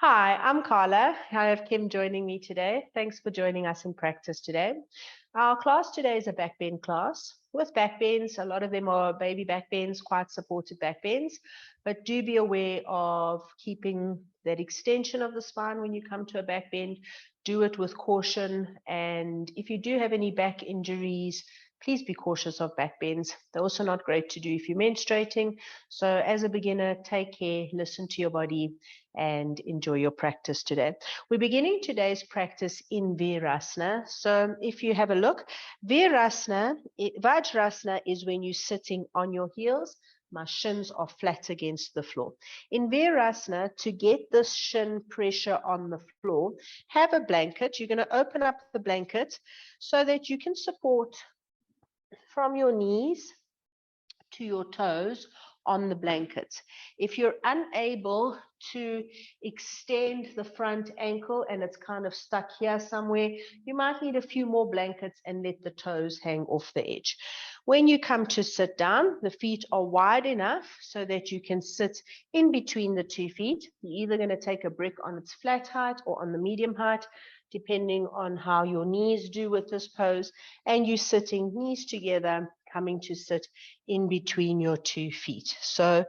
Hi, I'm Carla. I have Kim joining me today. Thanks for joining us in practice today. Our class today is a backbend class. With backbends, a lot of them are baby backbends, quite supported backbends, but do be aware of keeping that extension of the spine when you come to a backbend. Do it with caution, and if you do have any back injuries, please be cautious of backbends. They're also not great to do if you're menstruating. So as a beginner, take care, listen to your body, and enjoy your practice today. We're beginning today's practice in Virasana. So if you have a look, Vajrasana is when you're sitting on your heels. My shins are flat against the floor. In Virasana, to get this shin pressure on the floor, have a blanket. You're going to open up the blanket so that you can support from your knees to your toes on the blanket. If you're unable to extend the front ankle and it's kind of stuck here somewhere, you might need a few more blankets and let the toes hang off the edge. When you come to sit down, the feet are wide enough so that you can sit in between the 2 feet. You're either going to take a brick on its flat height or on the medium height, depending on how your knees do with this pose, and you're sitting knees together, coming to sit in between your 2 feet. So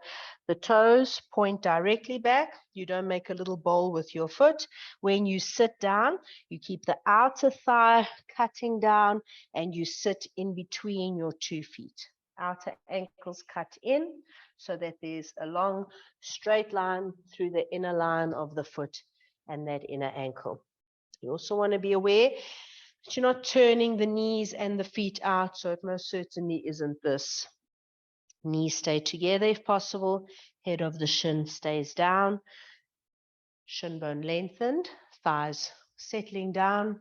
the toes point directly back. You don't make a little bowl with your foot. When you sit down, you keep the outer thigh cutting down and you sit in between your 2 feet. Outer ankles cut in so that there's a long straight line through the inner line of the foot and that inner ankle. You also want to be aware that you're not turning the knees and the feet out, so it most certainly isn't this. Knees stay together if possible, head of the shin stays down, shin bone lengthened, thighs settling down.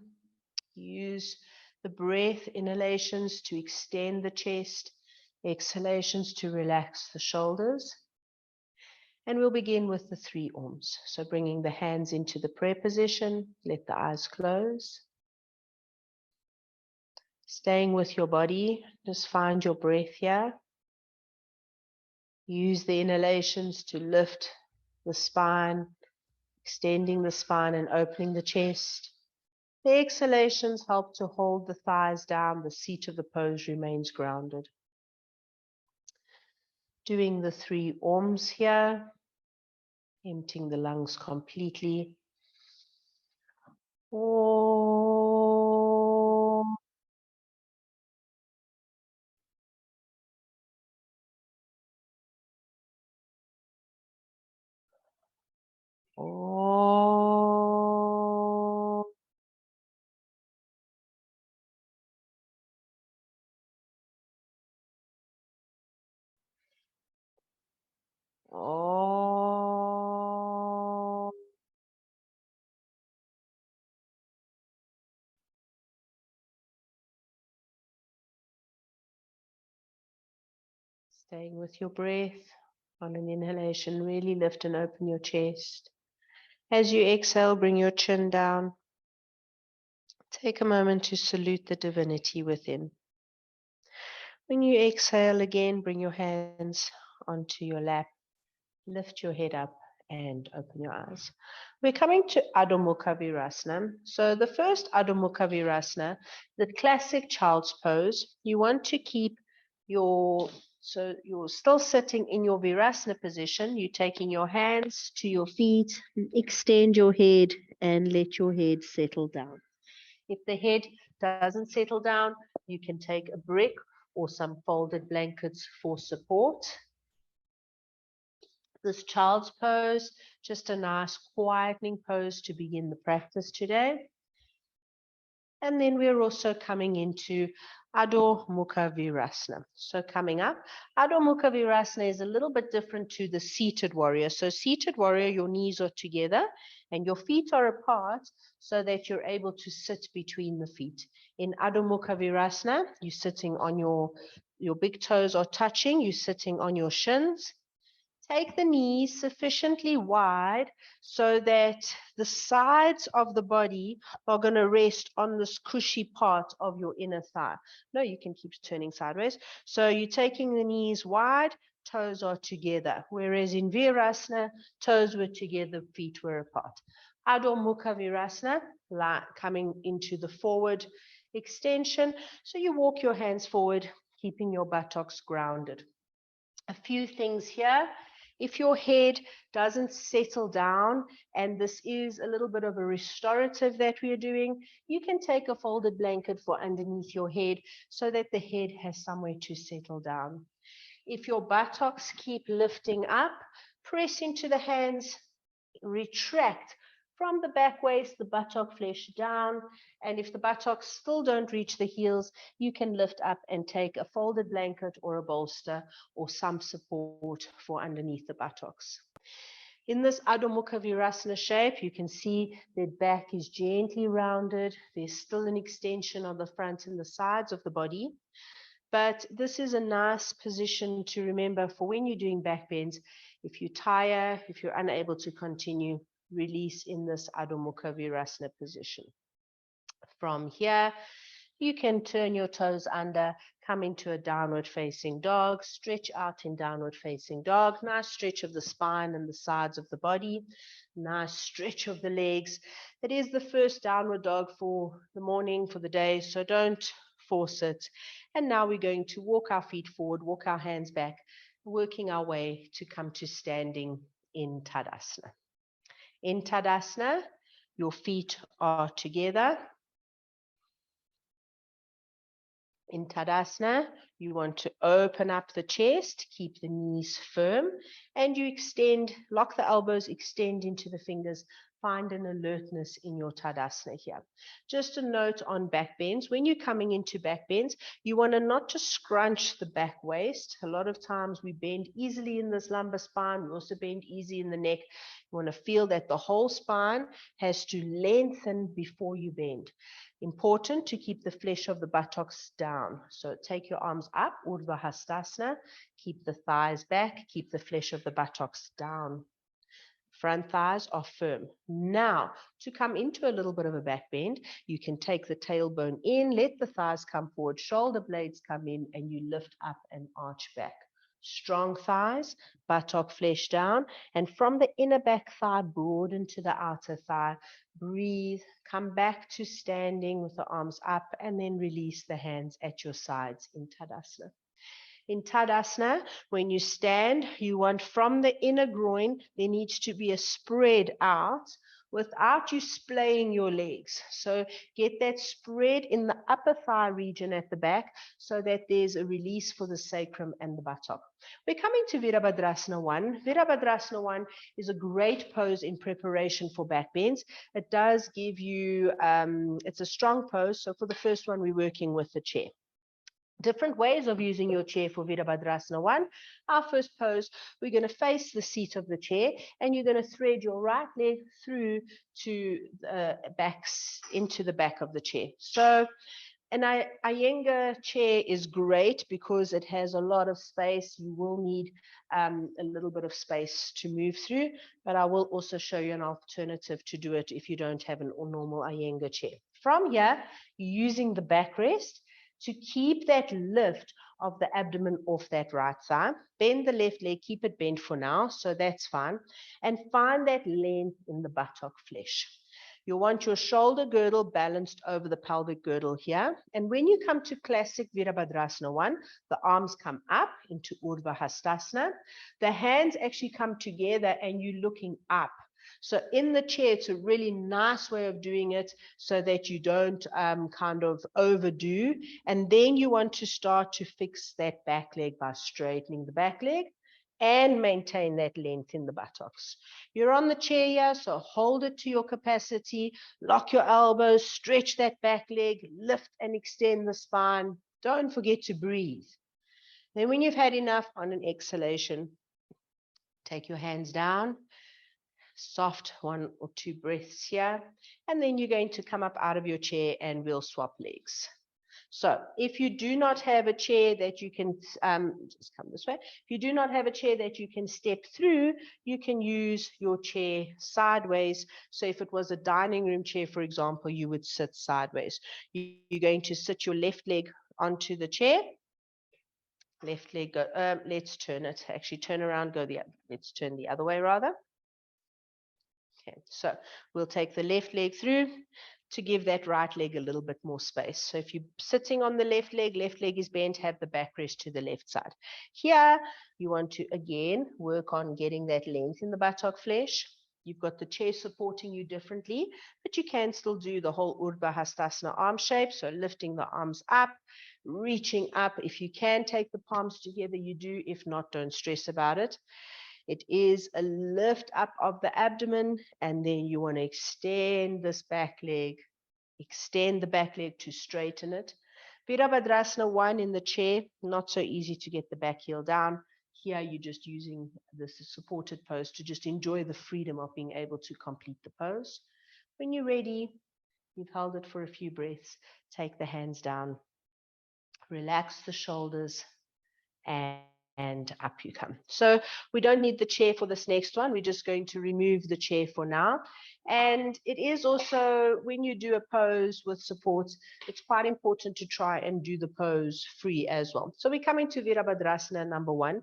Use the breath, inhalations to extend the chest, exhalations to relax the shoulders. And we'll begin with the 3 Oms. So bringing the hands into the prayer position, let the eyes close. Staying with your body, just find your breath here. Use the inhalations to lift the spine, extending the spine and opening the chest. The exhalations help to hold the thighs down. The seat of the pose remains grounded. Doing the 3 Oms here, emptying the lungs completely. Om. Om. Om. Staying with your breath. On an inhalation, really lift and open your chest. As you exhale, bring your chin down. Take a moment to salute the divinity within. When you exhale again, bring your hands onto your lap. Lift your head up and open your eyes. We're coming to Adho Mukha Virasana. So the first Adho Mukha Virasana, the classic child's pose, you want to keep so you're still sitting in your Virasana position. You're taking your hands to your feet, extend your head and let your head settle down. If the head doesn't settle down, you can take a brick or some folded blankets for support. This child's pose, just a nice quietening pose to begin the practice today. And then we're also coming into Adho Mukha Virasana. So coming up, Adho Mukha Virasana is a little bit different to the seated warrior. So seated warrior, your knees are together and your feet are apart so that you're able to sit between the feet. In Adho Mukha Virasana, you're sitting on your big toes are touching, you're sitting on your shins. Take the knees sufficiently wide so that the sides of the body are going to rest on this cushy part of your inner thigh. No, you can keep turning sideways. So you're taking the knees wide, toes are together, whereas in Virasana, toes were together, feet were apart. Adho Mukha Virasana, coming into the forward extension. So you walk your hands forward, keeping your buttocks grounded. A few things here. If your head doesn't settle down, and this is a little bit of a restorative that we are doing, you can take a folded blanket for underneath your head so that the head has somewhere to settle down. If your buttocks keep lifting up, press into the hands, retract from the back waist, the buttock flesh down. And if the buttocks still don't reach the heels, you can lift up and take a folded blanket or a bolster or some support for underneath the buttocks. In this Adho Mukha Virasana shape, you can see their back is gently rounded. There's still an extension of the front and the sides of the body. But this is a nice position to remember for when you're doing back bends. If you tire, if you're unable to continue, release in this Adho Mukha Virasana position. From here, you can turn your toes under, come into a downward facing dog, stretch out in downward facing dog. Nice stretch of the spine and the sides of the body. Nice stretch of the legs. It is the first downward dog for the morning, for the day, so don't force it. And now we're going to walk our feet forward, walk our hands back, working our way to come to standing in Tadasana. In Tadasana, your feet are together. In Tadasana, you want to open up the chest, keep the knees firm, and you extend, lock the elbows, extend into the fingers. Find an alertness in your Tadasana here. Just a note on back bends. When you're coming into back bends, you want to not just scrunch the back waist. A lot of times we bend easily in this lumbar spine. We also bend easy in the neck. You want to feel that the whole spine has to lengthen before you bend. Important to keep the flesh of the buttocks down. So take your arms up, Urdhva Hastasana. Keep the thighs back. Keep the flesh of the buttocks down. Front thighs are firm. Now, to come into a little bit of a back bend, you can take the tailbone in, let the thighs come forward, shoulder blades come in, and you lift up and arch back. Strong thighs, buttock flesh down, and from the inner back thigh, broaden to the outer thigh. Breathe, come back to standing with the arms up, and then release the hands at your sides in Tadasana. In Tadasana, when you stand, you want from the inner groin, there needs to be a spread out without you splaying your legs. So get that spread in the upper thigh region at the back so that there's a release for the sacrum and the buttock. We're coming to Virabhadrasana 1. Virabhadrasana 1 is a great pose in preparation for back bends. It does give you, it's a strong pose. So for the first one, we're working with the chair. Different ways of using your chair for Virabhadrasana 1. Our first pose, we're going to face the seat of the chair and you're going to thread your right leg through to the into the back of the chair. So an Iyengar chair is great because it has a lot of space. You will need a little bit of space to move through, but I will also show you an alternative to do it if you don't have a normal Iyengar chair. From here, you're using the backrest to keep that lift of the abdomen off that right thigh. Bend the left leg, keep it bent for now, so that's fine. And find that length in the buttock flesh. You want your shoulder girdle balanced over the pelvic girdle here. And when you come to classic Virabhadrasana 1, the arms come up into Urdhva Hastasana. The hands actually come together and you're looking up. So in the chair, it's a really nice way of doing it so that you don't kind of overdo. And then you want to start to fix that back leg by straightening the back leg and maintain that length in the buttocks. You're on the chair here, so hold it to your capacity, lock your elbows, stretch that back leg, lift and extend the spine. Don't forget to breathe. Then when you've had enough, on an exhalation, take your hands down. Soft 1 or 2 breaths here, and then you're going to come up out of your chair and we'll swap legs. So if you do not have a chair that you can, just come this way, if you do not have a chair that you can step through, you can use your chair sideways. So if it was a dining room chair, for example, you would sit sideways. You're going to sit your left leg onto the chair, Left leg go, let's turn it. Actually, turn around, go the other. Let's turn the other way rather. Okay, so we'll take the left leg through to give that right leg a little bit more space. So if you're sitting on the left leg is bent, have the backrest to the left side. Here, you want to, again, work on getting that length in the buttock flesh. You've got the chair supporting you differently, but you can still do the whole Urdhva Hastasana arm shape. So lifting the arms up, reaching up. If you can take the palms together, you do. If not, don't stress about it. It is a lift up of the abdomen, and then you want to extend this back leg, extend the back leg to straighten it. Virabhadrasana 1 in the chair, not so easy to get the back heel down. Here you're just using this supported pose to just enjoy the freedom of being able to complete the pose. When you're ready, you've held it for a few breaths, take the hands down, relax the shoulders, and up you come. So we don't need the chair for this next one. We're just going to remove the chair for now. And it is also, when you do a pose with supports, it's quite important to try and do the pose free as well. So we're coming to Virabhadrasana number 1.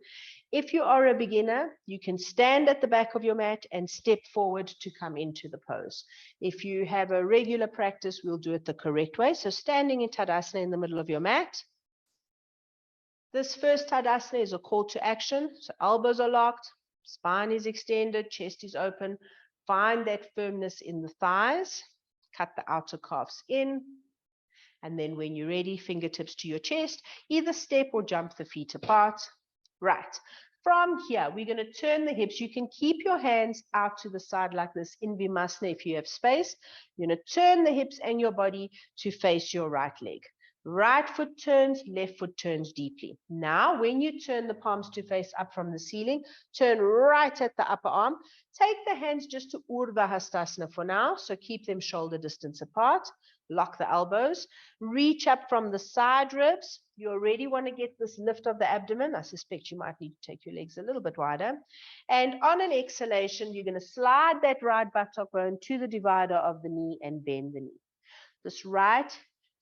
If you are a beginner, you can stand at the back of your mat and step forward to come into the pose. If you have a regular practice, we'll do it the correct way. So standing in Tadasana in the middle of your mat. This first Tadasana is a call to action. So elbows are locked, spine is extended, chest is open. Find that firmness in the thighs. Cut the outer calves in. And then when you're ready, fingertips to your chest. Either step or jump the feet apart. Right. From here, we're going to turn the hips. You can keep your hands out to the side like this in Vimasana if you have space. You're going to turn the hips and your body to face your right leg. Right foot turns, left foot turns deeply. Now, when you turn the palms to face up from the ceiling, turn right at the upper arm. Take the hands just to Urdhva Hastasana for now, so keep them shoulder distance apart. Lock the elbows. Reach up from the side ribs. You already want to get this lift of the abdomen. I suspect you might need to take your legs a little bit wider. And on an exhalation, you're going to slide that right buttock bone to the divider of the knee and bend the knee. This right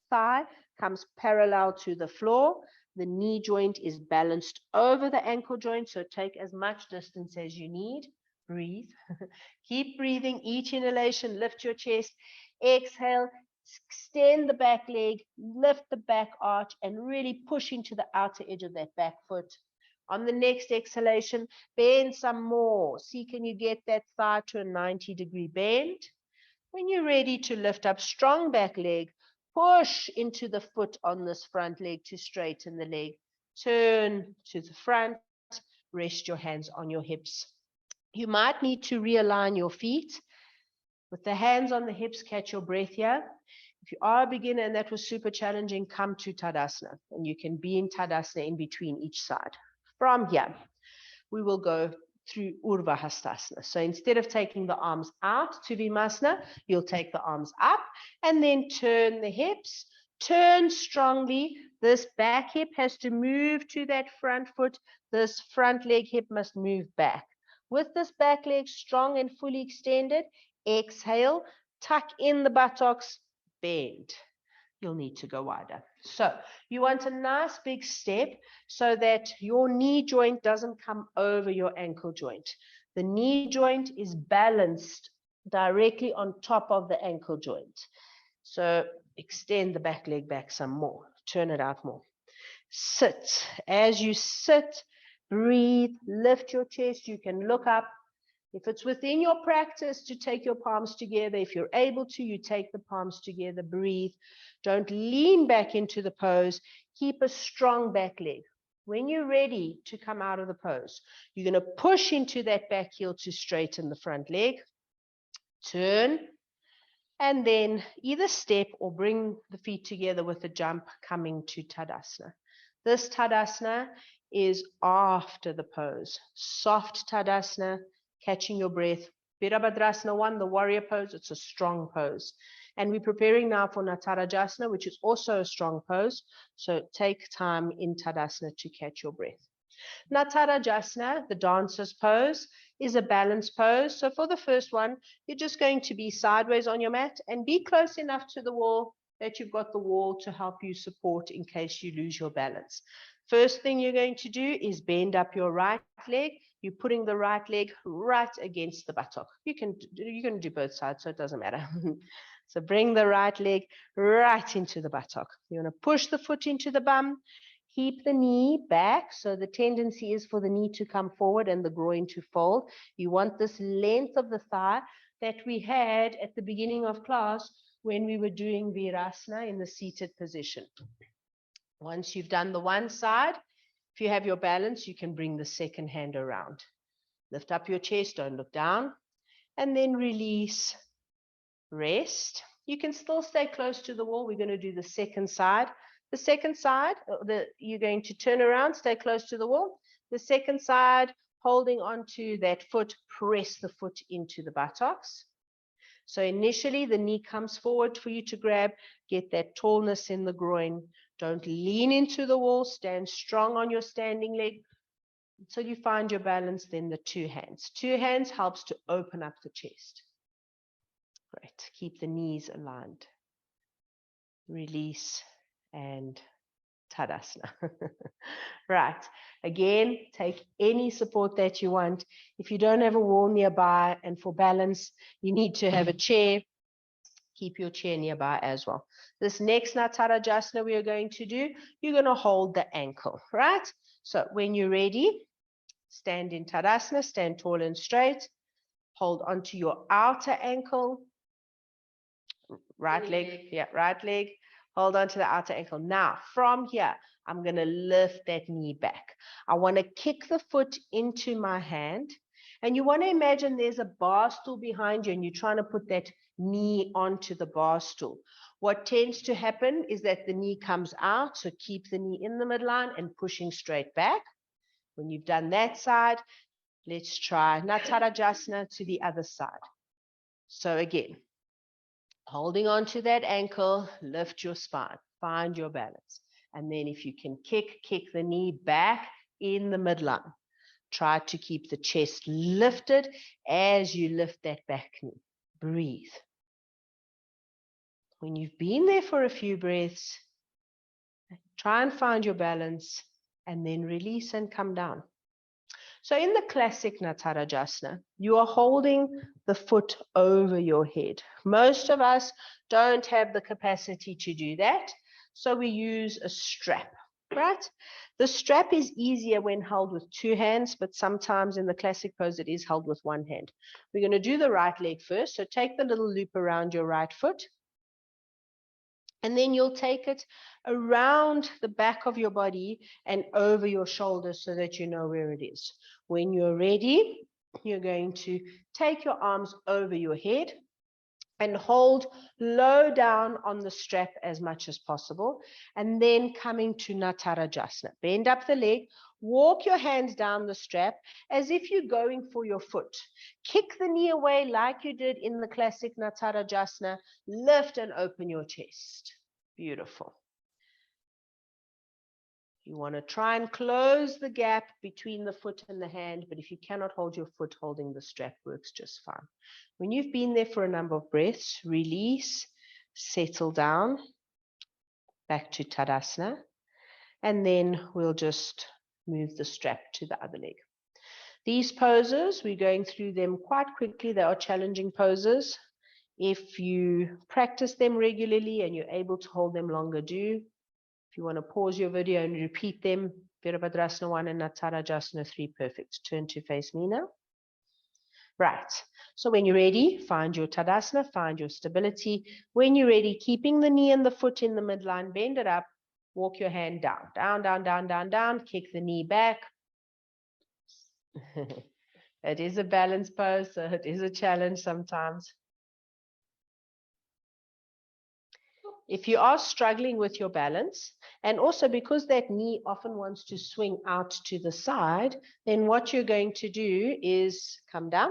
thigh comes parallel to the floor. The knee joint is balanced over the ankle joint, so take as much distance as you need. Breathe. Keep breathing. Each inhalation, lift your chest. Exhale, extend the back leg, lift the back arch, and really push into the outer edge of that back foot. On the next exhalation, bend some more. See, can you get that thigh to a 90-degree bend? When you're ready to lift up, strong back leg, push into the foot on this front leg to straighten the leg. Turn to the front, rest your hands on your hips. You might need to realign your feet. With the hands on the hips, catch your breath here. If you are a beginner and that was super challenging, come to Tadasana, and you can be in Tadasana in between each side. From here, we will go through Urdhva Hastasana. So instead of taking the arms out to Vimasana, you'll take the arms up and then turn the hips. Turn strongly. This back hip has to move to that front foot. This front leg hip must move back. With this back leg strong and fully extended, exhale, tuck in the buttocks, bend. You'll need to go wider. So you want a nice big step so that your knee joint doesn't come over your ankle joint. The knee joint is balanced directly on top of the ankle joint. So extend the back leg back some more. Turn it out more. Sit. As you sit, breathe, lift your chest. You can look up. If it's within your practice to take your palms together, if you're able to, you take the palms together, breathe. Don't lean back into the pose. Keep a strong back leg. When you're ready to come out of the pose, you're going to push into that back heel to straighten the front leg. Turn, and then either step or bring the feet together with a jump coming to Tadasana. This Tadasana is after the pose. Soft Tadasana, catching your breath. Virabhadrasana 1, the warrior pose, it's a strong pose. And we're preparing now for Natarajasana, which is also a strong pose. So take time in Tadasana to catch your breath. Natarajasana, the dancer's pose, is a balance pose. So for the first one, you're just going to be sideways on your mat and be close enough to the wall that you've got the wall to help you support in case you lose your balance. First thing you're going to do is bend up your right leg. You're putting the right leg right against the buttock. You can do both sides, so it doesn't matter. So bring the right leg right into the buttock. You want to push the foot into the bum. Keep the knee back. So the tendency is for the knee to come forward and the groin to fold. You want this length of the thigh that we had at the beginning of class when we were doing Virasana in the seated position. Once you've done the one side, if you have your balance, you can bring the second hand around. Lift up your chest, don't look down, and then release, rest. You can still stay close to the wall. We're going to do the second side. The second side, you're going to turn around, stay close to the wall. The second side, holding onto that foot, press the foot into the buttocks. So initially, the knee comes forward for you to grab, get that tallness in the groin. Don't lean into the wall, stand strong on your standing leg until you find your balance, then the two hands. Two hands helps to open up the chest. Great, keep the knees aligned. Release and Tadasana. Right, again, take any support that you want. If you don't have a wall nearby and for balance, you need to have a chair, keep your chair nearby as well. This next Natarajasana we are going to do, you're going to hold the ankle, right? So when you're ready, stand in Tadasana, stand tall and straight, hold onto your outer ankle, right leg, yeah, right leg, hold on to the outer ankle. Now, from here, I'm going to lift that knee back. I want to kick the foot into my hand. And you want to imagine there's a bar stool behind you and you're trying to put that knee onto the bar stool. What tends to happen is that the knee comes out, so keep the knee in the midline and pushing straight back. When you've done that side, let's try Natarajasana to the other side. So again, holding on to that ankle, lift your spine, find your balance. And then if you can kick the knee back in the midline. Try to keep the chest lifted as you lift that back knee. Breathe. When you've been there for a few breaths, try and find your balance and then release and come down. So in the classic Natarajasana, you are holding the foot over your head. Most of us don't have the capacity to do that, so we use a strap, right? The strap is easier when held with two hands, but sometimes in the classic pose, it is held with one hand. We're going to do the right leg first, so take the little loop around your right foot, and then you'll take it around the back of your body and over your shoulders so that you know where it is. When you're ready, you're going to take your arms over your head and hold low down on the strap as much as possible. And then coming to Natarajasana. Bend up the leg, walk your hands down the strap as if you're going for your foot. Kick the knee away like you did in the classic Natarajasana. Lift and open your chest. Beautiful. You want to try and close the gap between the foot and the hand, but if you cannot hold your foot, holding the strap works just fine. When you've been there for a number of breaths, release, settle down, back to Tadasana, and then we'll just move the strap to the other leg. These poses, we're going through them quite quickly. They are challenging poses. If you practice them regularly and you're able to hold them longer, do. If you want to pause your video and repeat them, Virabhadrasana 1 and Natarajasana 3, perfect. Turn to face me now. Right, so when you're ready, find your Tadasana, find your stability. When you're ready, keeping the knee and the foot in the midline, bend it up, walk your hand down, down, down, down, down, down, kick the knee back. It is a balance pose, so it is a challenge sometimes. If you are struggling with your balance, and also because that knee often wants to swing out to the side, then what you're going to do is come down,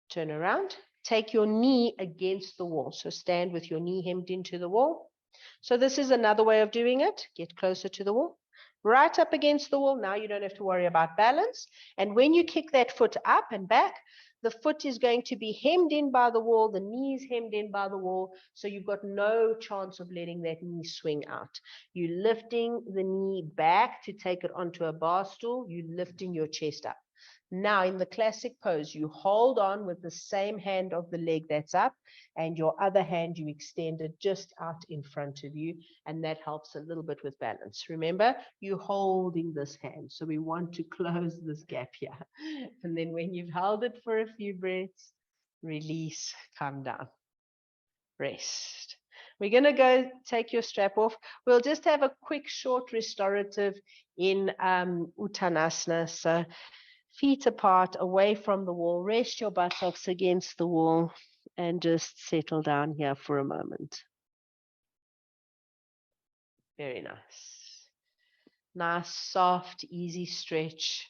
turn around, take your knee against the wall. So stand with your knee hemmed into the wall. So this is another way of doing it. Get closer to the wall, right up against the wall. Now you don't have to worry about balance. And when you kick that foot up and back, The foot is going to be hemmed in by the wall, the knees hemmed in by the wall, so you've got no chance of letting that knee swing out. You're lifting the knee back to take it onto a bar stool, you're lifting your chest up. Now, in the classic pose, you hold on with the same hand of the leg that's up, and your other hand you extend it just out in front of you, and that helps a little bit with balance. Remember, you're holding this hand, so we want to close this gap here. And then when you've held it for a few breaths, release, come down, rest. We're going to go take your strap off. We'll just have a quick short restorative in Uttanasana. So feet apart, away from the wall. Rest your buttocks against the wall and just settle down here for a moment. Very nice. Nice, soft, easy stretch.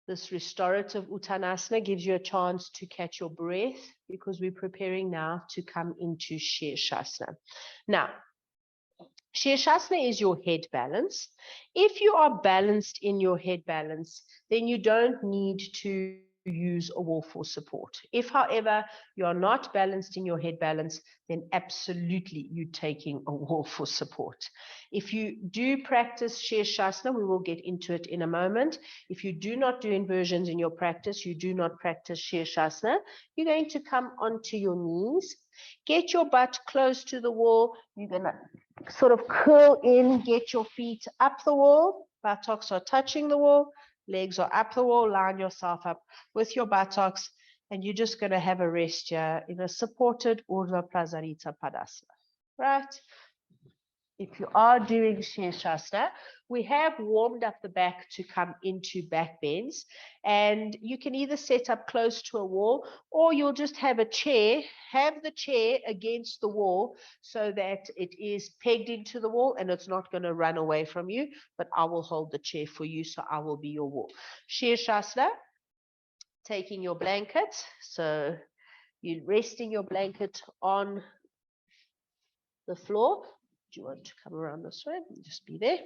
This restorative Uttanasana gives you a chance to catch your breath because we're preparing now to come into Shirshasana. Now, Shirshasana is your head balance. If you are balanced in your head balance, then you don't need to use a wall for support. If, however, you are not balanced in your head balance, then absolutely you're taking a wall for support. If you do practice Shirshasana, we will get into it in a moment. If you do not do inversions in your practice, you do not practice Shirshasana, you're going to come onto your knees, get your butt close to the wall. You're going to sort of curl in, get your feet up the wall, buttocks are touching the wall, legs are up the wall, line yourself up with your buttocks, and you're just going to have a rest here in a supported Urdhva Prasarita Padasana, right? If you are doing Shirshasana, we have warmed up the back to come into back bends, and you can either set up close to a wall or you'll just have a chair, have the chair against the wall so that it is pegged into the wall and it's not going to run away from you, but I will hold the chair for you, so I will be your wall. Shirshasana, taking your blanket, so you're resting your blanket on the floor. Do you want to come around this way? Just be there.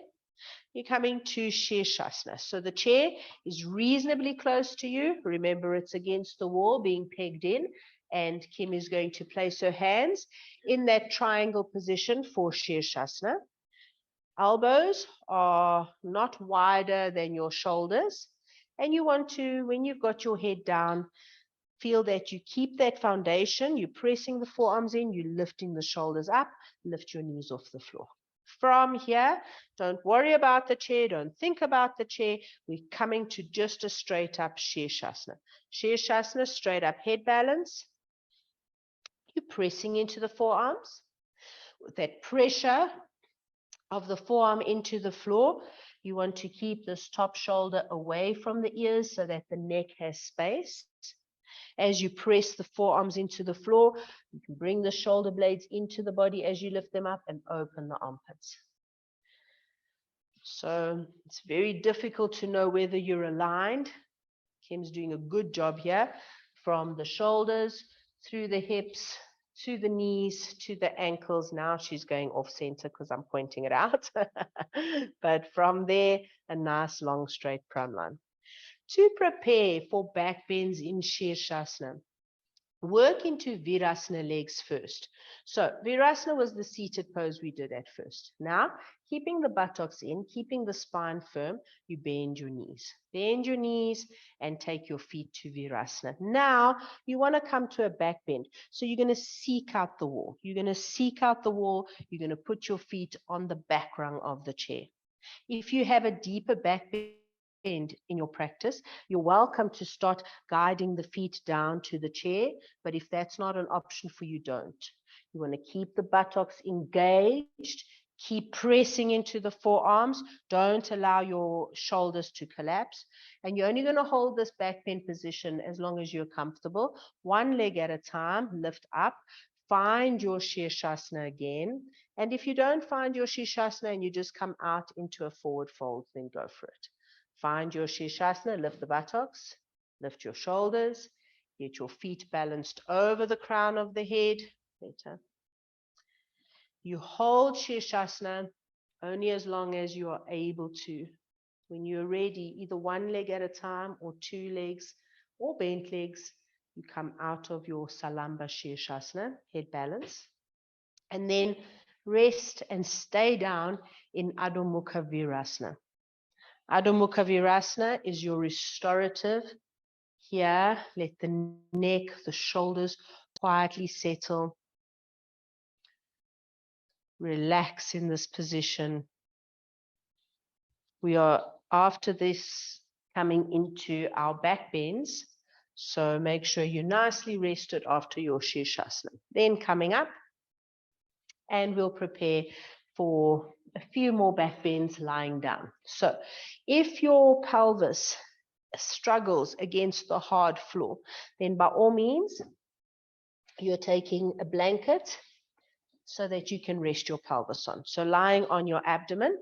You're coming to Shirshasana. So the chair is reasonably close to you. Remember, it's against the wall, being pegged in. And Kim is going to place her hands in that triangle position for Shirshasana. Elbows are not wider than your shoulders. And you want to, when you've got your head down, feel that you keep that foundation. You're pressing the forearms in, you're lifting the shoulders up, lift your knees off the floor. From here, don't worry about the chair, don't think about the chair. We're coming to just a straight up Shirshasana. Shirshasana, straight up head balance. You're pressing into the forearms. With that pressure of the forearm into the floor, you want to keep this top shoulder away from the ears so that the neck has space. As you press the forearms into the floor, you can bring the shoulder blades into the body as you lift them up and open the armpits. So it's very difficult to know whether you're aligned. Kim's doing a good job here, from the shoulders, through the hips, to the knees, to the ankles. Now she's going off center because I'm pointing it out. But from there, a nice long straight pram line. To prepare for back bends in Shirshasana, work into Virasana legs first. So Virasana was the seated pose we did at first. Now, keeping the buttocks in, keeping the spine firm, you bend your knees. Bend your knees and take your feet to Virasana. Now, you want to come to a back bend. So you're going to seek out the wall. You're going to seek out the wall. You're going to put your feet on the back rung of the chair. If you have a deeper back bend in your practice, you're welcome to start guiding the feet down to the chair, but if that's not an option for you, don't. You want to keep the buttocks engaged, keep pressing into the forearms, don't allow your shoulders to collapse, and you're only going to hold this back bend position as long as you're comfortable. One leg at a time, lift up, find your Shirshasana again, and if you don't find your Shirshasana and you just come out into a forward fold, then go for it. Find your Shirshasana, lift the buttocks, lift your shoulders, get your feet balanced over the crown of the head. Better. You hold Shirshasana only as long as you are able to. When you're ready, either one leg at a time or two legs, or bent legs, you come out of your Salamba Shirshasana, head balance, and then rest and stay down in Adho Mukha Virasana. Adho Mukha Virasana is your restorative. Here, let the neck, the shoulders quietly settle. Relax in this position. We are, after this, coming into our back bends. So make sure you're nicely rested after your Shirshasana. Then coming up, and we'll prepare for a few more back bends lying down. So if your pelvis struggles against the hard floor, then by all means, you're taking a blanket so that you can rest your pelvis on. So lying on your abdomen,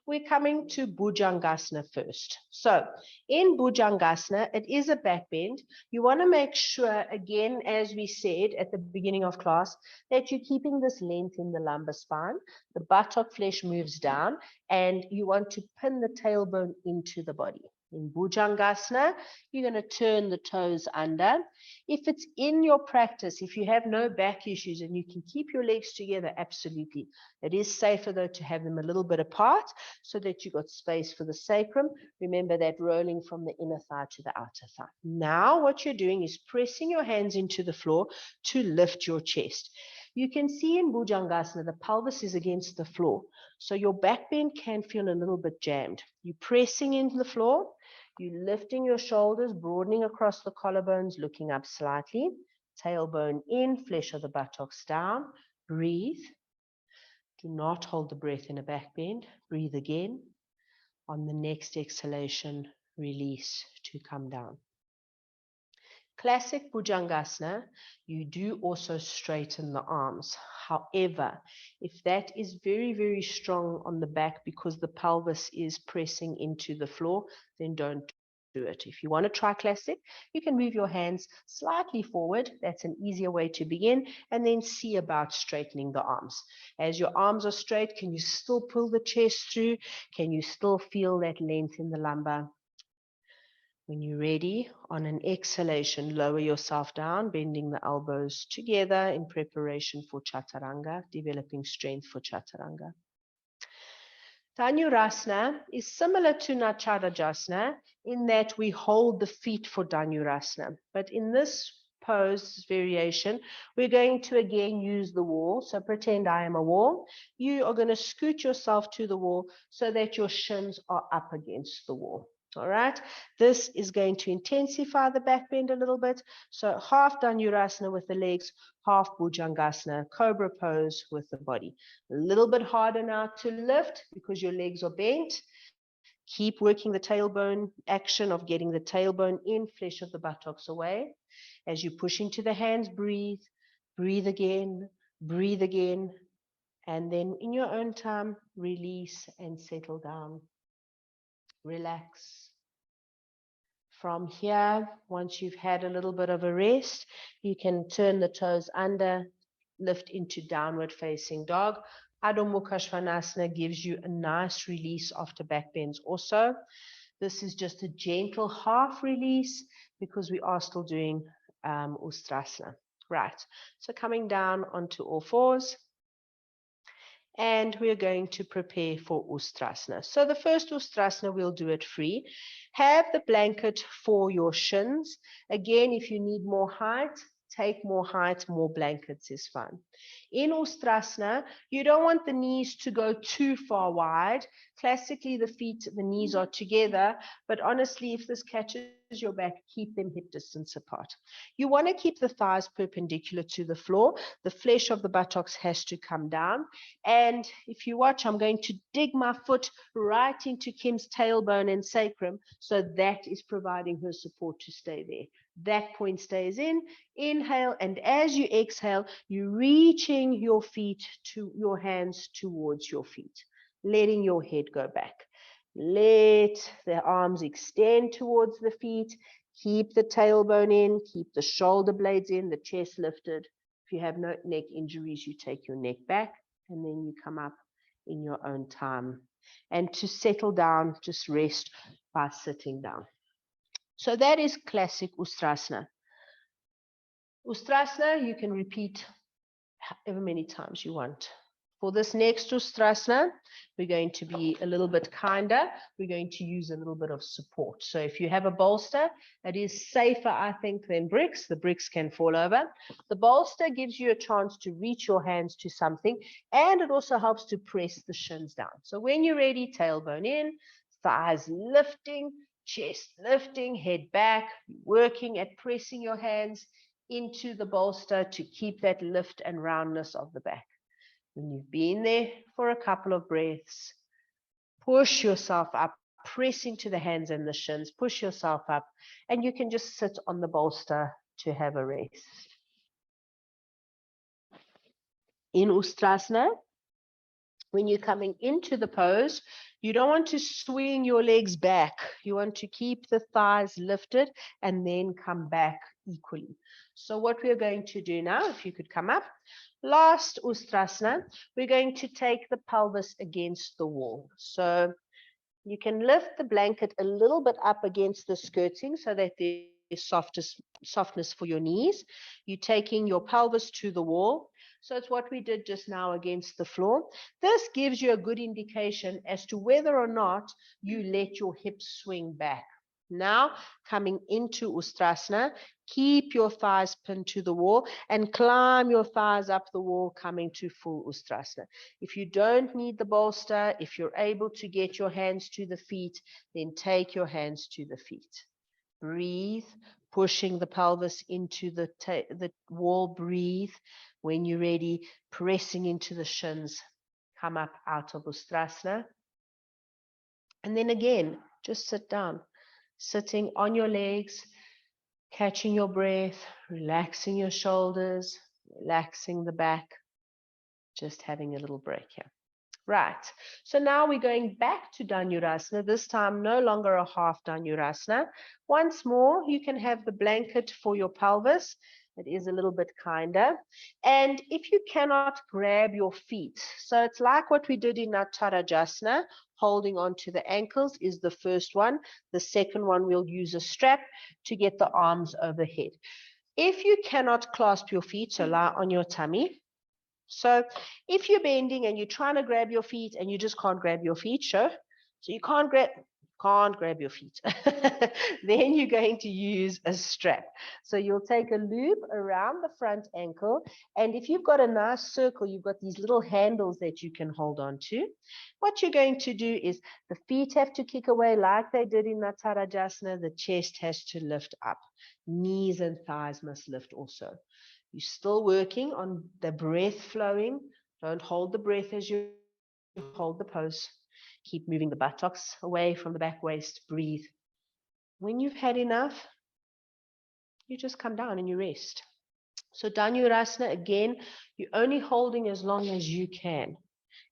we're coming to Bhujangasana first. So in Bhujangasana, it is a back bend. You want to make sure, again, as we said at the beginning of class, that you're keeping this length in the lumbar spine. The buttock flesh moves down, and you want to pin the tailbone into the body. In Bhujangasana, you're going to turn the toes under. If it's in your practice, if you have no back issues and you can keep your legs together, absolutely. It is safer, though, to have them a little bit apart so that you've got space for the sacrum. Remember that rolling from the inner thigh to the outer thigh. Now what you're doing is pressing your hands into the floor to lift your chest. You can see in Bhujangasana, the pelvis is against the floor. So your back bend can feel a little bit jammed. You're pressing into the floor. You're lifting your shoulders, broadening across the collarbones, looking up slightly. Tailbone in, flesh of the buttocks down. Breathe. Do not hold the breath in a back bend. Breathe again. On the next exhalation, release to come down. Classic Bhujangasana, you do also straighten the arms. However, if that is very, very strong on the back because the pelvis is pressing into the floor, then don't do it. If you want to try classic, you can move your hands slightly forward. That's an easier way to begin, and then see about straightening the arms. As your arms are straight, can you still pull the chest through? Can you still feel that length in the lumbar? When you're ready, on an exhalation, lower yourself down, bending the elbows together in preparation for Chaturanga, developing strength for Chaturanga. Dhanurasana is similar to Nacharajasana in that we hold the feet for Dhanurasana. But in this pose variation, we're going to again use the wall. So pretend I am a wall. You are going to scoot yourself to the wall so that your shins are up against the wall. All right, this is going to intensify the back bend a little bit. So half Dhanurasana with the legs, half Bhujangasana, cobra pose with the body. A little bit harder now to lift because your legs are bent. Keep working the tailbone action of getting the tailbone in, flesh of the buttocks away. As you push into the hands, breathe, breathe again, and then in your own time, release and settle down. Relax. From here, once you've had a little bit of a rest, you can turn the toes under, lift into downward facing dog. Adho Mukha Svanasana gives you a nice release after back bends also. This is just a gentle half release because we are still doing Ustrasana. Right, so coming down onto all fours. And we're going to prepare for Ustrasana. So the first Ustrasana, we'll do it free. Have the blanket for your shins. Again, if you need more height, take more height, more blankets is fine. In Ustrasana, you don't want the knees to go too far wide. Classically, the knees are together, but honestly, if this catches your back, keep them hip distance apart. You want to keep the thighs perpendicular to the floor. The flesh of the buttocks has to come down. And if you watch, I'm going to dig my foot right into Kim's tailbone and sacrum, so that is providing her support to stay there. That point stays in. Inhale, and as you exhale, you're reaching your feet to your hands towards your feet, letting your head go back. Let the arms extend towards the feet. Keep the tailbone in, keep the shoulder blades in, the chest lifted. If you have no neck injuries, you take your neck back, and then you come up in your own time. And to settle down, just rest by sitting down. So that is classic Ustrasana. Ustrasana, you can repeat however many times you want. For this next Ustrasana, we're going to be a little bit kinder. We're going to use a little bit of support. So if you have a bolster, it is safer, I think, than bricks. The bricks can fall over. The bolster gives you a chance to reach your hands to something, and it also helps to press the shins down. So when you're ready, tailbone in, thighs lifting, chest lifting, head back, working at pressing your hands into the bolster to keep that lift and roundness of the back. When you've been there for a couple of breaths, push yourself up, press into the hands and the shins, push yourself up, and you can just sit on the bolster to have a rest. In Ustrasana, when you're coming into the pose, you don't want to swing your legs back. You want to keep the thighs lifted and then come back equally. So what we're going to do now, if you could come up, last Ustrasana, we're going to take the pelvis against the wall. So you can lift the blanket a little bit up against the skirting so that there's softness for your knees. You're taking your pelvis to the wall. So it's what we did just now against the floor. This gives you a good indication as to whether or not you let your hips swing back. Now, coming into Ustrasana, keep your thighs pinned to the wall and climb your thighs up the wall, coming to full Ustrasana. If you don't need the bolster, if you're able to get your hands to the feet, then take your hands to the feet. Breathe, pushing the pelvis into the wall. Breathe. When you're ready, pressing into the shins, come up out of Ustrasana. And then again, just sit down. Sitting on your legs, catching your breath, relaxing your shoulders, relaxing the back, just having a little break here. Right, so now we're going back to Dhanurasana, this time no longer a half Dhanurasana. Once more, you can have the blanket for your pelvis. It is a little bit kinder. And if you cannot grab your feet, so it's like what we did in Nattarajasana, holding on to the ankles is the first one. The second one, we'll use a strap to get the arms overhead. If you cannot clasp your feet, so lie on your tummy. So if you're bending and you're trying to grab your feet and you just can't grab your feet, sure. So you can't grab your feet. Then you're going to use a strap. So you'll take a loop around the front ankle. And if you've got a nice circle, you've got these little handles that you can hold on to. What you're going to do is the feet have to kick away like they did in Nattarajasana. The chest has to lift up. Knees and thighs must lift also. You're still working on the breath flowing. Don't hold the breath as you hold the pose. Keep moving the buttocks away from the back waist. Breathe. When you've had enough, you just come down and you rest. So Dhanurasana, again, you're only holding as long as you can.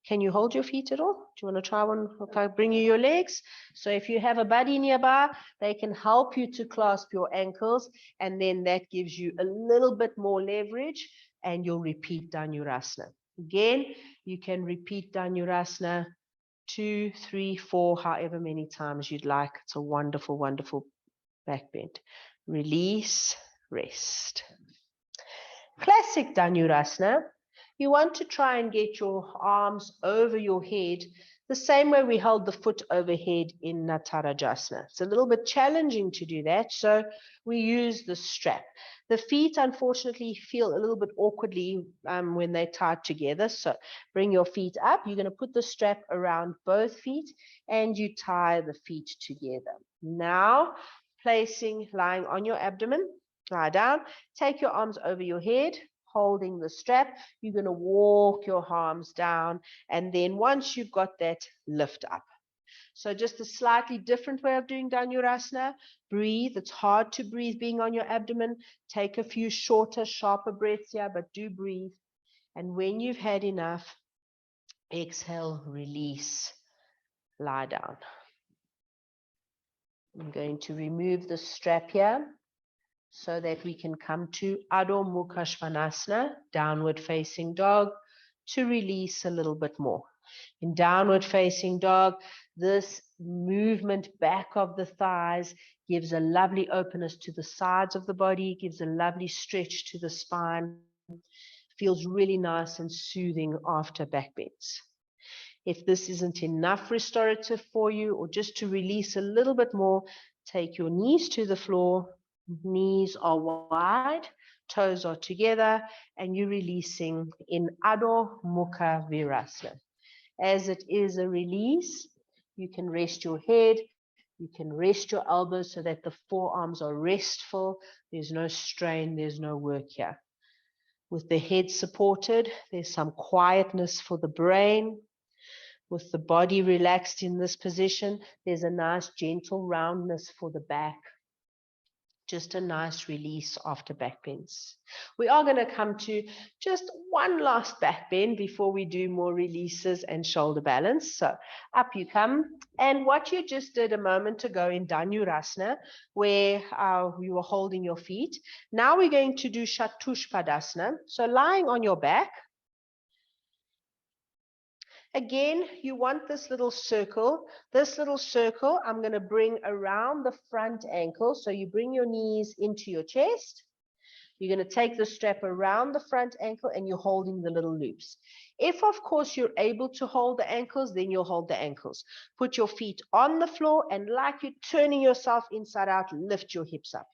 Can you hold your feet at all? Do you want to try one if I bring you your legs? So if you have a buddy nearby, they can help you to clasp your ankles, and then that gives you a little bit more leverage, and you'll repeat Dhanurasana. Again, you can repeat Dhanurasana 2, 3, 4, however many times you'd like. It's a wonderful, wonderful back bend. Release, rest. Classic Dhanurasana. You want to try and get your arms over your head the same way we held the foot overhead in Nattarajasana. It's a little bit challenging to do that, so we use the strap. The feet, unfortunately, feel a little bit awkwardly when they're tied together, so bring your feet up. You're going to put the strap around both feet, and you tie the feet together. Now, lying on your abdomen, lie down, take your arms over your head, holding the strap. You're going to walk your arms down, and then once you've got that, lift up. So just a slightly different way of doing Dhanurasana. Breathe. It's hard to breathe being on your abdomen. Take a few shorter, sharper breaths here, but do breathe. And when you've had enough, exhale, release, lie down. I'm going to remove the strap here so that we can come to Adho Mukha Svanasana, downward facing dog, to release a little bit more. In downward facing dog, this movement back of the thighs gives a lovely openness to the sides of the body, gives a lovely stretch to the spine, feels really nice and soothing after back bends. If this isn't enough restorative for you, or just to release a little bit more, take your knees to the floor, knees are wide, toes are together, and you're releasing in Adho Mukha Virasana. As it is a release, you can rest your head, you can rest your elbows so that the forearms are restful. There's no strain, there's no work here. With the head supported, there's some quietness for the brain. With the body relaxed in this position, there's a nice gentle roundness for the back. Just a nice release after back bends. We are going to come to just one last back bend before we do more releases and shoulder balance. So up you come. And what you just did a moment ago in Dhanurasana, where you were holding your feet, now we're going to do Chatushpadasana. So lying on your back. Again, you want this little circle. This little circle, I'm going to bring around the front ankle. So you bring your knees into your chest. You're going to take the strap around the front ankle and you're holding the little loops. If, of course, you're able to hold the ankles, then you'll hold the ankles. Put your feet on the floor and like you're turning yourself inside out, lift your hips up.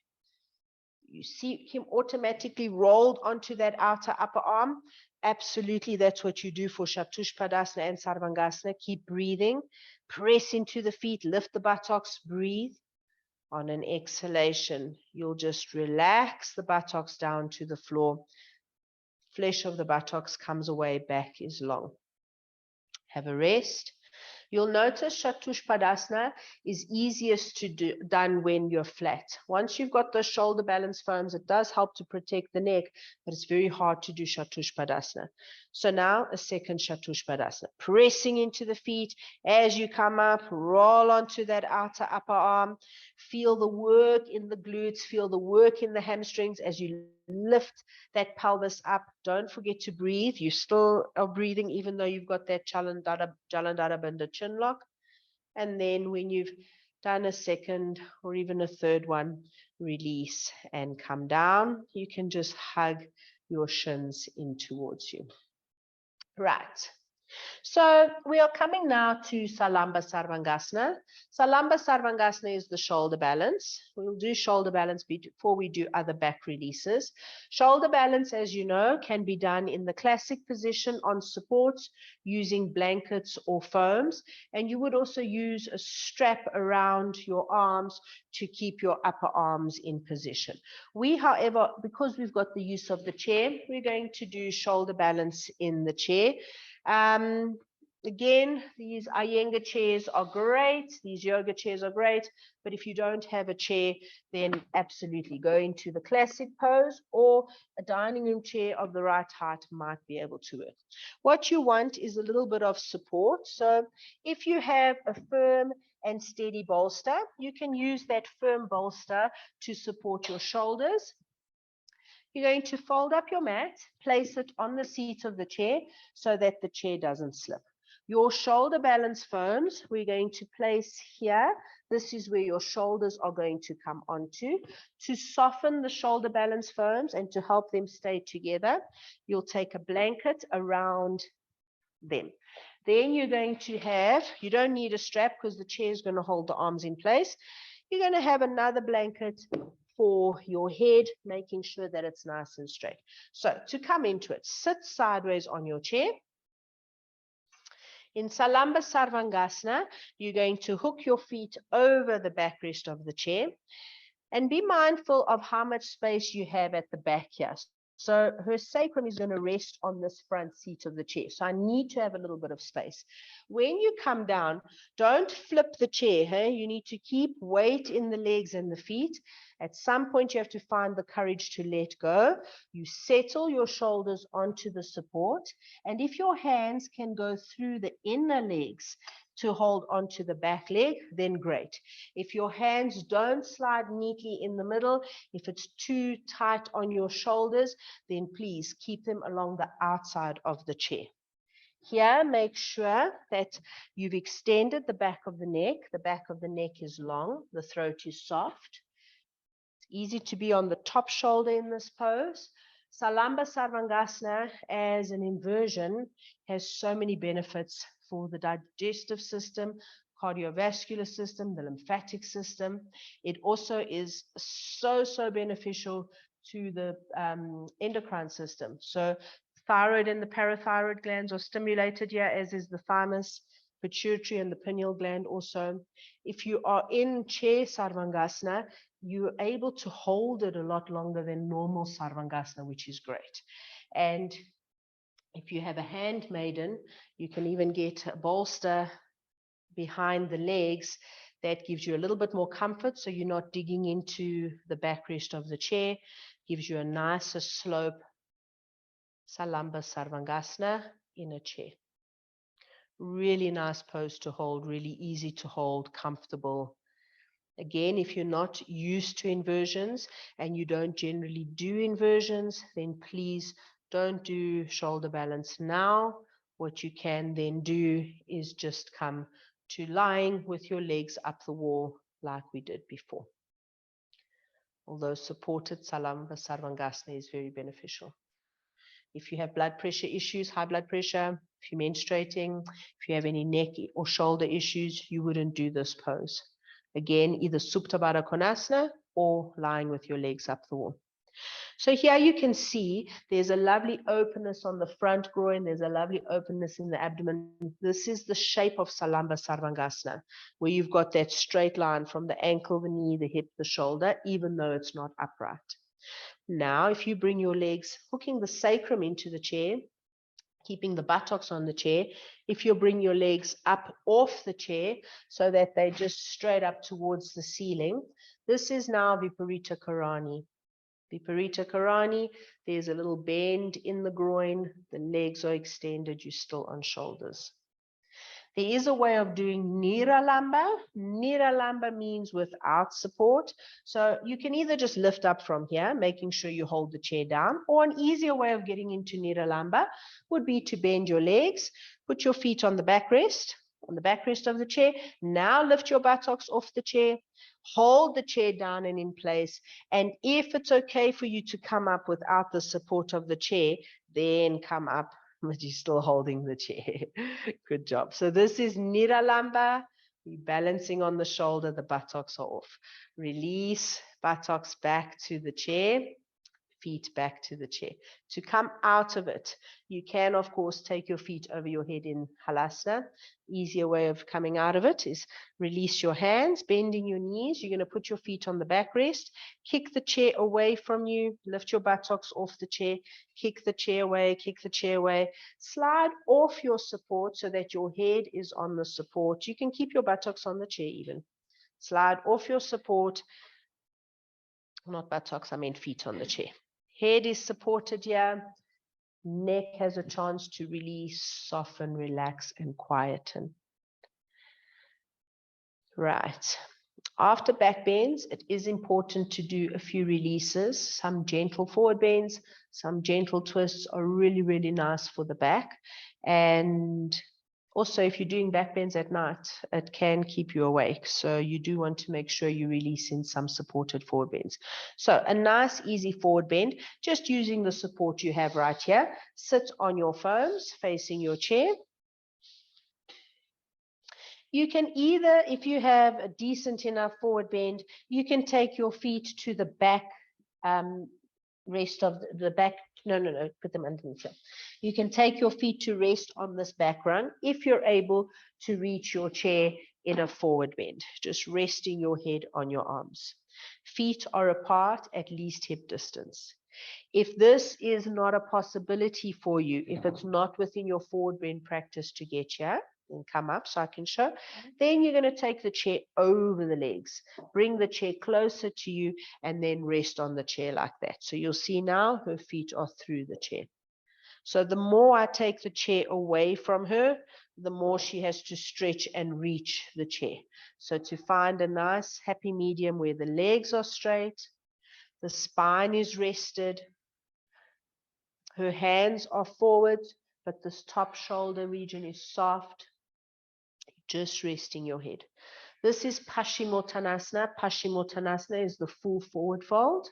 You see him automatically rolled onto that outer upper arm. Absolutely, that's what you do for Chatushpadasana and Sarvangasana. Keep breathing. Press into the feet, lift the buttocks, breathe. On an exhalation, you'll just relax the buttocks down to the floor. Flesh of the buttocks comes away, back is long. Have a rest. You'll notice Chatushpadasana is easiest to do done when you're flat. Once you've got those shoulder balance firms, it does help to protect the neck, but it's very hard to do Chatushpadasana. So now a second Chatushpadasana. Pressing into the feet as you come up, roll onto that outer upper arm. Feel the work in the glutes, feel the work in the hamstrings as you lift that pelvis up. Don't forget to breathe. You still are breathing even though you've got that Jalandhara Bandha chin lock. And then when you've done a second or even a third one, release and come down. You can just hug your shins in towards you. Right. So we are coming now to Salamba Sarvangasana. Salamba Sarvangasana is the shoulder balance. We'll do shoulder balance before we do other back releases. Shoulder balance, as you know, can be done in the classic position on supports using blankets or foams. And you would also use a strap around your arms to keep your upper arms in position. We, however, because we've got the use of the chair, we're going to do shoulder balance in the chair. Again, these Iyengar chairs are great. These yoga chairs are great. But if you don't have a chair, then absolutely go into the classic pose, or a dining room chair of the right height might be able to work. What you want is a little bit of support. So if you have a firm and steady bolster, you can use that firm bolster to support your shoulders. You're going to fold up your mat, place it on the seat of the chair so that the chair doesn't slip. Your shoulder balance foams, we're going to place here. This is where your shoulders are going to come onto. To soften the shoulder balance foams and to help them stay together, you'll take a blanket around them. Then you're going to have, you don't need a strap because the chair is going to hold the arms in place. You're going to have another blanket for your head, making sure that it's nice and straight. So to come into it, sit sideways on your chair. In Salamba Sarvangasana, you're going to hook your feet over the backrest of the chair and be mindful of how much space you have at the back here. So her sacrum is going to rest on this front seat of the chair. So I need to have a little bit of space. When you come down, don't flip the chair. Hey? You need to keep weight in the legs and the feet. At some point, you have to find the courage to let go. You settle your shoulders onto the support. And if your hands can go through the inner legs to hold onto the back leg, then great. If your hands don't slide neatly in the middle, if it's too tight on your shoulders, then please keep them along the outside of the chair. Here, make sure that you've extended the back of the neck. The back of the neck is long, the throat is soft. It's easy to be on the top shoulder in this pose. Salamba Sarvangasana as an inversion has so many benefits for the digestive system, cardiovascular system, the lymphatic system. It also is so beneficial to the endocrine system. So thyroid and the parathyroid glands are stimulated here, as is the thymus, pituitary, and the pineal gland also. If you are in chair Sarvangasana, you're able to hold it a lot longer than normal Sarvangasana, which is great. And if you have a handmaiden, you can even get a bolster behind the legs that gives you a little bit more comfort, so you're not digging into the backrest of the chair, gives you a nicer slope Salamba Sarvangasana in a chair. Really nice pose to hold, really easy to hold, comfortable. Again, if you're not used to inversions and you don't generally do inversions, then please don't do shoulder balance now. What you can then do is just come to lying with your legs up the wall like we did before. Although supported Salamba Sarvangasana is very beneficial. If you have blood pressure issues, high blood pressure, if you're menstruating, if you have any neck or shoulder issues, you wouldn't do this pose. Again, either Supta Baddha Konasana or lying with your legs up the wall. So here you can see there's a lovely openness on the front groin. There's a lovely openness in the abdomen. This is the shape of Salamba Sarvangasana, where you've got that straight line from the ankle, the knee, the hip, the shoulder, even though it's not upright. Now, if you bring your legs, hooking the sacrum into the chair, keeping the buttocks on the chair, if you bring your legs up off the chair so that they're just straight up towards the ceiling, this is now Viparita Karani. Viparita Karani, there's a little bend in the groin, the legs are extended, you're still on shoulders. There is a way of doing Niralamba. Niralamba means without support. So you can either just lift up from here, making sure you hold the chair down, or an easier way of getting into Niralamba would be to bend your legs, put your feet on the backrest of the chair. Now lift your buttocks off the chair, hold the chair down and in place. And if it's okay for you to come up without the support of the chair, then come up, but you're still holding the chair. Good job. So this is Niralamba. We're balancing on the shoulder, the buttocks are off. Release, buttocks back to the chair, feet back to the chair. To come out of it, you can, of course, take your feet over your head in Halasana. Easier way of coming out of it is release your hands, bending your knees. You're going to put your feet on the backrest, kick the chair away from you, lift your buttocks off the chair, kick the chair away, slide off your support so that your head is on the support. You can keep your buttocks on the chair even. Slide off your support, not buttocks, I mean feet on the chair. Head is supported here. Neck has a chance to release, soften, relax, and quieten. Right. After back bends, it is important to do a few releases. Some gentle forward bends, some gentle twists are really, really nice for the back. And also, if you're doing back bends at night, it can keep you awake. So you do want to make sure you release in some supported forward bends. So a nice, easy forward bend, just using the support you have right here. Sit on your foams, facing your chair. You can either, if you have a decent enough forward bend, you can take your feet to the back rest of the back. No, put them underneath here. You can take your feet to rest on this back rung if you're able to reach your chair in a forward bend, just resting your head on your arms. Feet are apart at least hip distance. If this is not a possibility for you, if it's not within your forward bend practice to get here, and come up so I can show, then you're going to take the chair over the legs, bring the chair closer to you, and then rest on the chair like that. So you'll see now her feet are through the chair. So the more I take the chair away from her, the more she has to stretch and reach the chair. So to find a nice happy medium where the legs are straight, the spine is rested, her hands are forward, but this top shoulder region is soft, just resting your head. This is Paschimottanasana. Paschimottanasana is the full forward fold.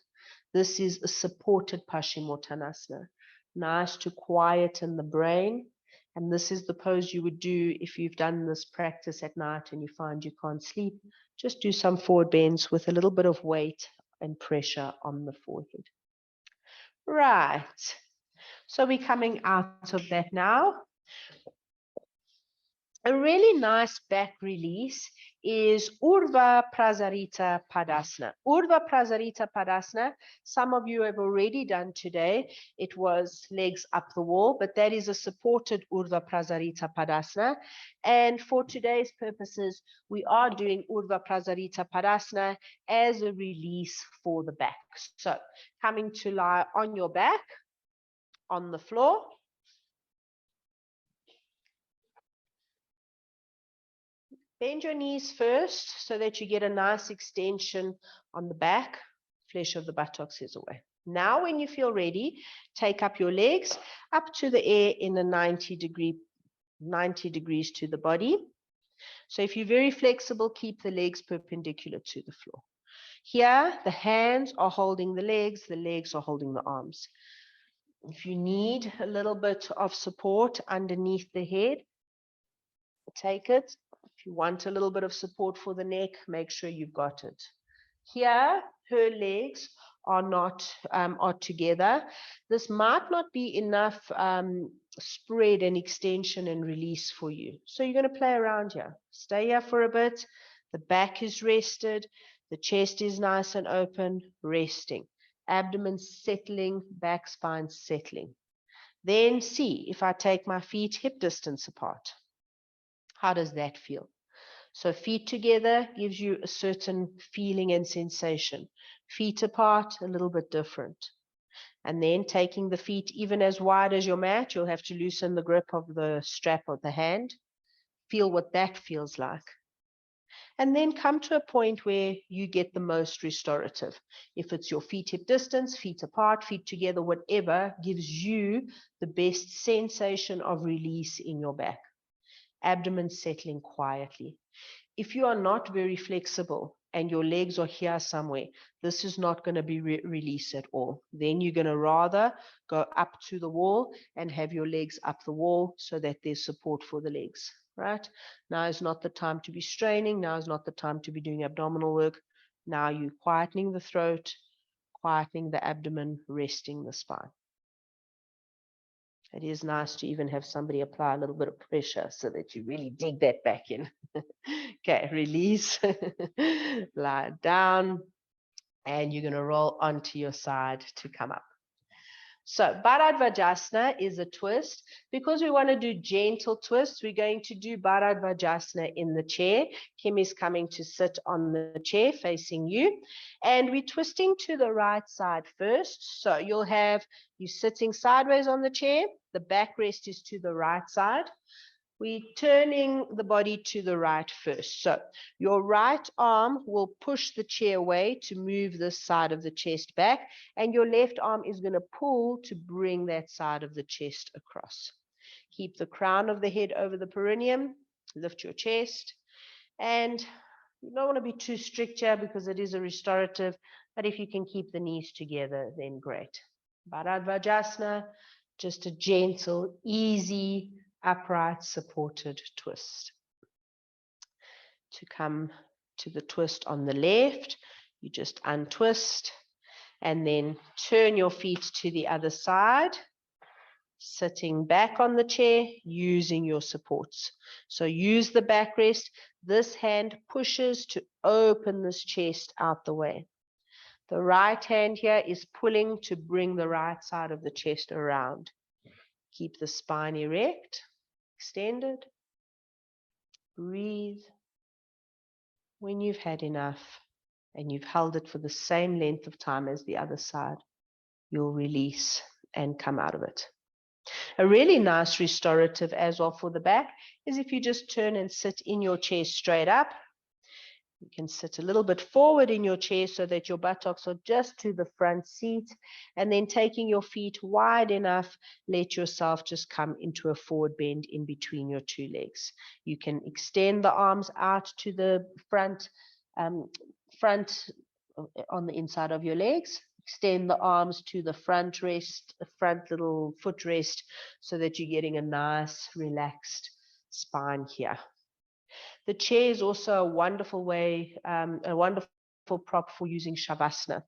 This is a supported Paschimottanasana. Nice to quieten the brain. And this is the pose you would do if you've done this practice at night and you find you can't sleep. Just do some forward bends with a little bit of weight and pressure on the forehead. Right. So we're coming out of that now. A really nice back release is Urdhva Prasarita Padasana. Urdhva Prasarita Padasana, some of you have already done today. It was legs up the wall, but that is a supported Urdhva Prasarita Padasana. And for today's purposes, we are doing Urdhva Prasarita Padasana as a release for the back. So coming to lie on your back, on the floor. Bend your knees first so that you get a nice extension on the back. Flesh of the buttocks is away. Now, when you feel ready, take up your legs up to the air in a 90 degrees to the body. So if you're very flexible, keep the legs perpendicular to the floor. Here, the hands are holding the legs are holding the arms. If you need a little bit of support underneath the head, take it. If you want a little bit of support for the neck, make sure you've got it. Here, her legs are not are together. This might not be enough spread and extension and release for you. So you're going to play around here. Stay here for a bit. The back is rested. The chest is nice and open, resting. Abdomen settling, back spine settling. Then see if I take my feet hip distance apart. How does that feel? So feet together gives you a certain feeling and sensation. Feet apart, a little bit different. And then taking the feet even as wide as your mat, you'll have to loosen the grip of the strap of the hand. Feel what that feels like. And then come to a point where you get the most restorative. If it's your feet hip distance, feet apart, feet together, whatever gives you the best sensation of release in your back. Abdomen settling quietly. If you are not very flexible and your legs are here somewhere, this is not going to be released at all. Then you're going to rather go up to the wall and have your legs up the wall so that there's support for the legs, right? Now is not the time to be straining. Now is not the time to be doing abdominal work. Now you're quietening the throat, quietening the abdomen, resting the spine. It is nice to even have somebody apply a little bit of pressure so that you really dig that back in. Okay, release, lie down, and you're going to roll onto your side to come up. So Bharadvajasana is a twist. Because we want to do gentle twists, we're going to do Bharadvajasana in the chair. Kim is coming to sit on the chair facing you. And we're twisting to the right side first. So you'll have you sitting sideways on the chair. The backrest is to the right side. We're turning the body to the right first. So your right arm will push the chair away to move this side of the chest back, and your left arm is going to pull to bring that side of the chest across. Keep the crown of the head over the perineum, lift your chest, and you don't want to be too strict here because it is a restorative, but if you can keep the knees together, then great. Bharadvajasana, just a gentle, easy, upright, supported twist. To come to the twist on the left, you just untwist and then turn your feet to the other side, sitting back on the chair, using your supports. So use the backrest. This hand pushes to open this chest out the way. The right hand here is pulling to bring the right side of the chest around. Keep the spine erect, extended. Breathe. When you've had enough and you've held it for the same length of time as the other side, you'll release and come out of it. A really nice restorative as well for the back is if you just turn and sit in your chair straight up. You can sit a little bit forward in your chair so that your buttocks are just to the front seat, and then taking your feet wide enough, let yourself just come into a forward bend in between your two legs. You can extend the arms out to the front on the inside of your legs. Extend the arms to the front rest, front little foot rest, so that you're getting a nice relaxed spine here. The chair is also a wonderful way, a wonderful prop for using Shavasana,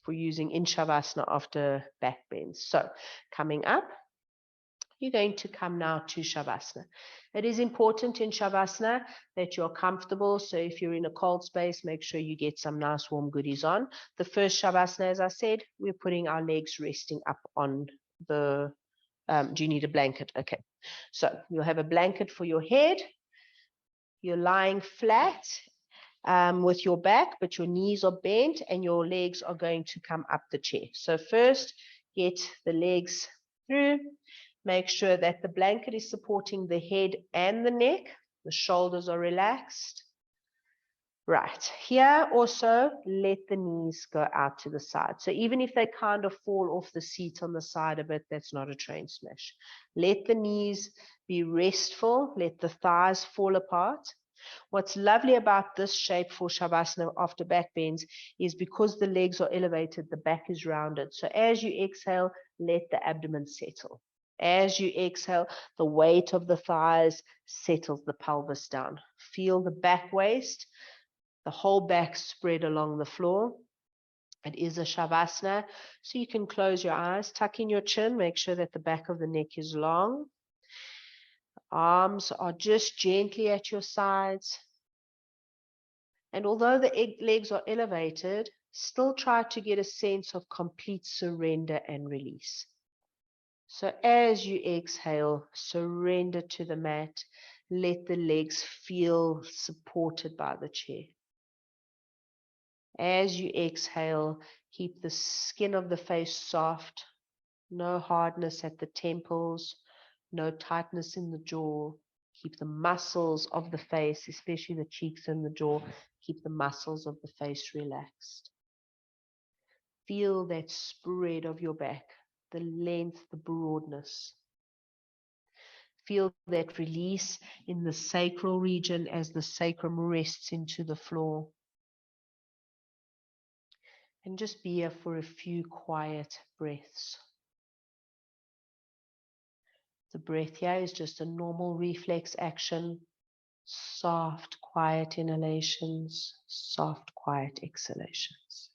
for using in Shavasana after back bends. So coming up, you're going to come now to Shavasana. It is important in Shavasana that you're comfortable. So if you're in a cold space, make sure you get some nice warm goodies on. The first Shavasana, as I said, we're putting our legs resting up on the, do you need a blanket? Okay. So you'll have a blanket for your head. You're lying flat with your back, but your knees are bent and your legs are going to come up the chair. So first, get the legs through. Make sure that the blanket is supporting the head and the neck. The shoulders are relaxed. Right, here also let the knees go out to the side. So even if they kind of fall off the seat on the side a bit, that's not a train smash. Let the knees be restful, let the thighs fall apart. What's lovely about this shape for Shavasana after back bends is because the legs are elevated, the back is rounded. So as you exhale, let the abdomen settle. As you exhale, the weight of the thighs settles the pelvis down. Feel the back waist, the whole back spread along the floor. It is a Shavasana, so you can close your eyes, tuck in your chin, make sure that the back of the neck is long. Arms are just gently at your sides. And although the legs are elevated, still try to get a sense of complete surrender and release. So as you exhale, surrender to the mat. Let the legs feel supported by the chair. As you exhale, keep the skin of the face soft, no hardness at the temples, no tightness in the jaw. Keep the muscles of the face, especially the cheeks and the jaw, keep the muscles of the face relaxed. Feel that spread of your back, the length, the broadness. Feel that release in the sacral region as the sacrum rests into the floor. And just be here for a few quiet breaths. The breath here is just a normal reflex action. Soft, quiet inhalations, soft, quiet exhalations.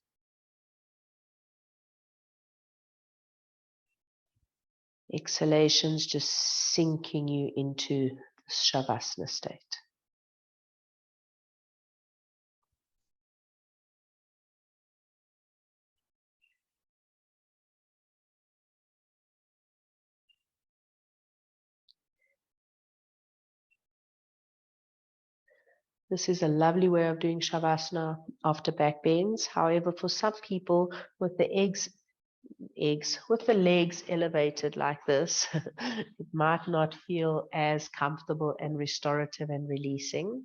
Exhalations just sinking you into the Shavasana state. This is a lovely way of doing Shavasana after back bends. However, for some people with the with the legs elevated like this, it might not feel as comfortable and restorative and releasing.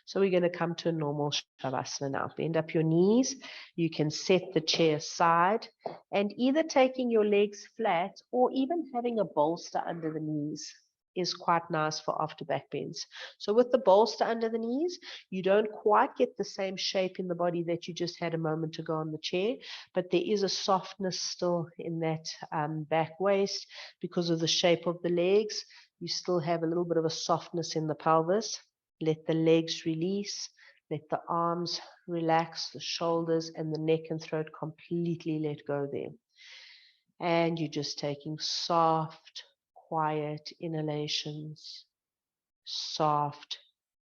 So we're going to come to a normal Shavasana now. Bend up your knees. You can set the chair aside and either taking your legs flat or even having a bolster under the knees is quite nice for after back bends. So with the bolster under the knees, you don't quite get the same shape in the body that you just had a moment ago on the chair, but there is a softness still in that back waist because of the shape of the legs. You still have a little bit of a softness in the pelvis. Let the legs release. Let the arms relax, the shoulders and the neck and throat completely let go there. And you're just taking soft, quiet inhalations, soft,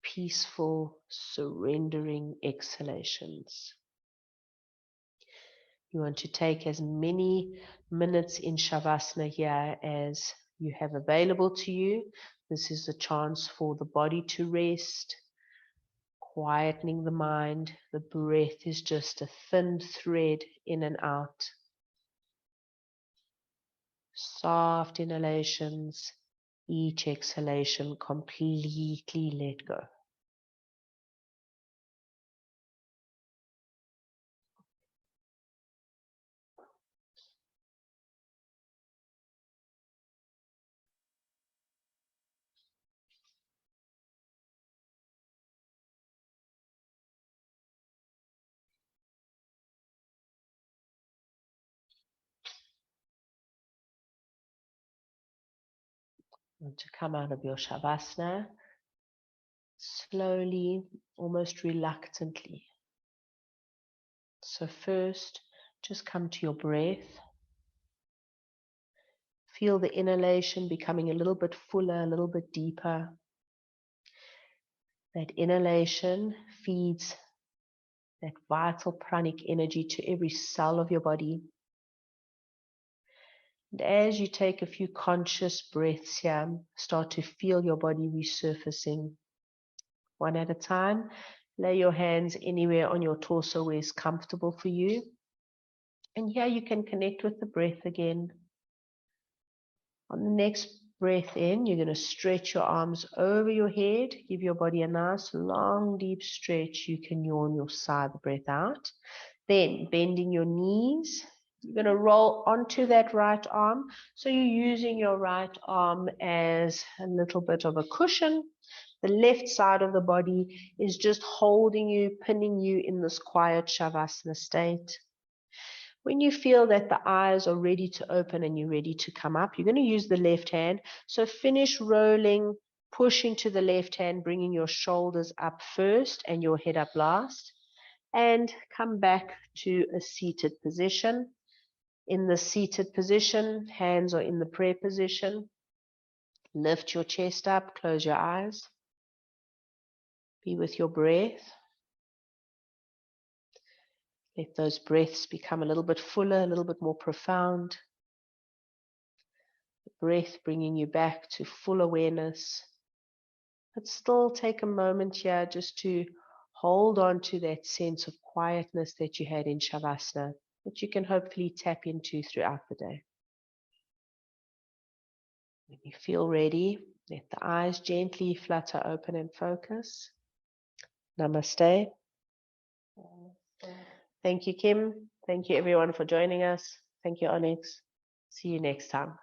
peaceful, surrendering exhalations. You want to take as many minutes in Shavasana here as you have available to you. This is a chance for the body to rest, quietening the mind. The breath is just a thin thread in and out. Soft inhalations, each exhalation completely let go. And to come out of your Shavasana slowly, almost reluctantly. So first, just come to your breath. Feel the inhalation becoming a little bit fuller, a little bit deeper. That inhalation feeds that vital pranic energy to every cell of your body. And as you take a few conscious breaths here, start to feel your body resurfacing. One at a time, lay your hands anywhere on your torso where is comfortable for you. And here you can connect with the breath again. On the next breath in, you're going to stretch your arms over your head, give your body a nice long deep stretch. You can yawn your sigh the breath out. Then bending your knees, you're going to roll onto that right arm. So you're using your right arm as a little bit of a cushion. The left side of the body is just holding you, pinning you in this quiet Shavasana state. When you feel that the eyes are ready to open and you're ready to come up, you're going to use the left hand. So finish rolling, pushing to the left hand, bringing your shoulders up first and your head up last. And come back to a seated position. In the seated position, hands are in the prayer position. Lift your chest up, close your eyes. Be with your breath. Let those breaths become a little bit fuller, a little bit more profound. The breath bringing you back to full awareness. But still take a moment here just to hold on to that sense of quietness that you had in Shavasana, that you can hopefully tap into throughout the day. When you feel ready, let the eyes gently flutter open and focus. Namaste. Thank you, Kim. Thank you, everyone, for joining us. Thank you, Onyx. See you next time.